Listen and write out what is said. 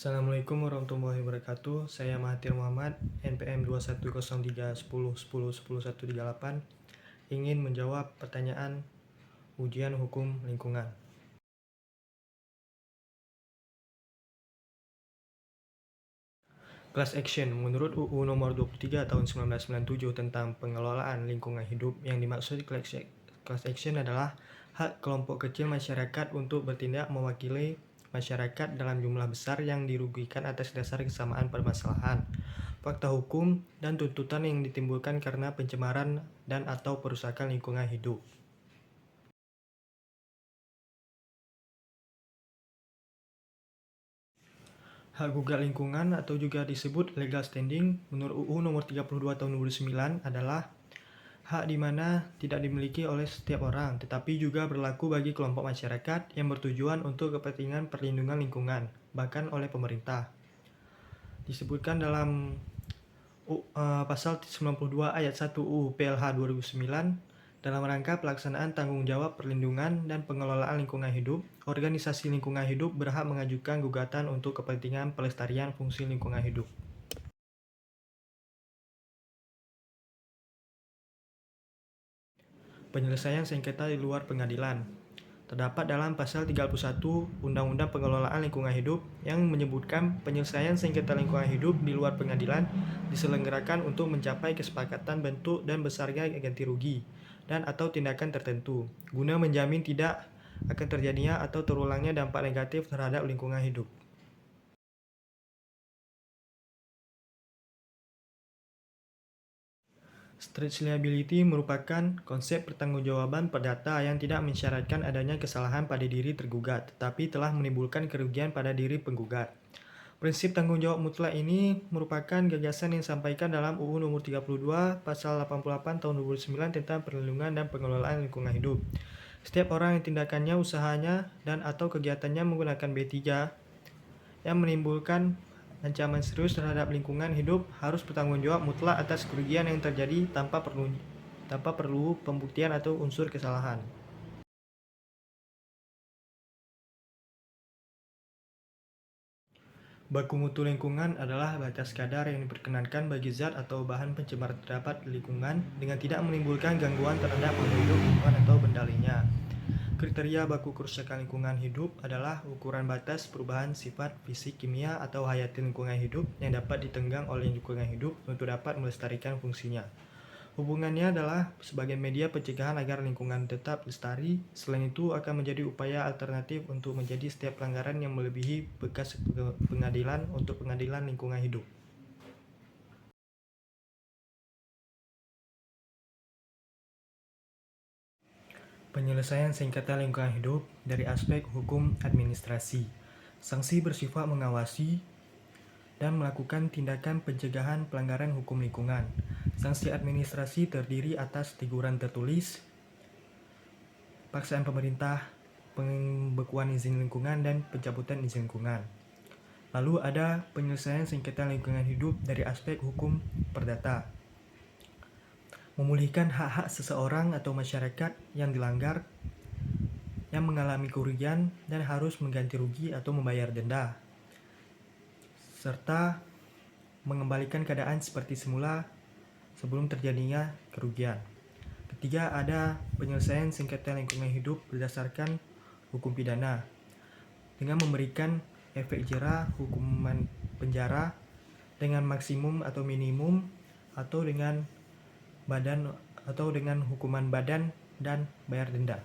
Assalamualaikum warahmatullahi wabarakatuh. Saya Mahathir Muhammad, NPM 2103110101138, ingin menjawab pertanyaan ujian hukum lingkungan. Class action menurut UU nomor 23 tahun 1997 tentang pengelolaan lingkungan hidup, yang dimaksud class action adalah hak kelompok kecil masyarakat untuk bertindak mewakili masyarakat dalam jumlah besar yang dirugikan atas dasar kesamaan permasalahan, fakta hukum, dan tuntutan yang ditimbulkan karena pencemaran dan atau perusakan lingkungan hidup. Hak gugat lingkungan atau juga disebut legal standing menurut UU nomor 32 tahun 2009 adalah hak di mana tidak dimiliki oleh setiap orang, tetapi juga berlaku bagi kelompok masyarakat yang bertujuan untuk kepentingan perlindungan lingkungan, bahkan oleh pemerintah. Disebutkan dalam pasal 92 ayat 1 UU PLH 2009, dalam rangka pelaksanaan tanggung jawab perlindungan dan pengelolaan lingkungan hidup, organisasi lingkungan hidup berhak mengajukan gugatan untuk kepentingan pelestarian fungsi lingkungan hidup. Penyelesaian sengketa di luar pengadilan terdapat dalam pasal 31 Undang-Undang Pengelolaan Lingkungan Hidup yang menyebutkan penyelesaian sengketa lingkungan hidup di luar pengadilan diselenggarakan untuk mencapai kesepakatan bentuk dan besarnya ganti rugi dan atau tindakan tertentu, guna menjamin tidak akan terjadinya atau terulangnya dampak negatif terhadap lingkungan hidup. Strict liability merupakan konsep pertanggungjawaban perdata yang tidak mensyaratkan adanya kesalahan pada diri tergugat, tetapi telah menimbulkan kerugian pada diri penggugat. Prinsip tanggung jawab mutlak ini merupakan gagasan yang disampaikan dalam UU nomor 32 pasal 88 tahun 2009 tentang perlindungan dan pengelolaan lingkungan hidup. Setiap orang yang tindakannya, usahanya, dan atau kegiatannya menggunakan B3 yang menimbulkan ancaman serius terhadap lingkungan hidup harus bertanggung jawab mutlak atas kerugian yang terjadi tanpa perlu pembuktian atau unsur kesalahan. Baku mutu lingkungan adalah batas kadar yang diperkenankan bagi zat atau bahan pencemar terdapat di lingkungan dengan tidak menimbulkan gangguan terhadap makhluk hidup lingkungan atau benda lainnya. Kriteria baku kerusakan lingkungan hidup adalah ukuran batas perubahan sifat fisik, kimia, atau hayati lingkungan hidup yang dapat ditenggang oleh lingkungan hidup untuk dapat melestarikan fungsinya. Hubungannya adalah sebagai media pencegahan agar lingkungan tetap lestari. Selain itu akan menjadi upaya alternatif untuk menjadi setiap pelanggaran yang melebihi bekas pengadilan untuk pengadilan lingkungan hidup. Penyelesaian sengketa lingkungan hidup dari aspek hukum administrasi. Sanksi bersifat mengawasi dan melakukan tindakan pencegahan pelanggaran hukum lingkungan. Sanksi administrasi terdiri atas teguran tertulis, paksaan pemerintah, pembekuan izin lingkungan, dan pencabutan izin lingkungan. Lalu ada penyelesaian sengketa lingkungan hidup dari aspek hukum perdata. Memulihkan hak-hak seseorang atau masyarakat yang dilanggar, yang mengalami kerugian dan harus mengganti rugi atau membayar denda, serta mengembalikan keadaan seperti semula sebelum terjadinya kerugian. Ketiga, ada penyelesaian sengketa lingkungan hidup berdasarkan hukum pidana dengan memberikan efek jera, hukuman penjara dengan maksimum atau minimum, atau dengan hukuman badan dan bayar denda.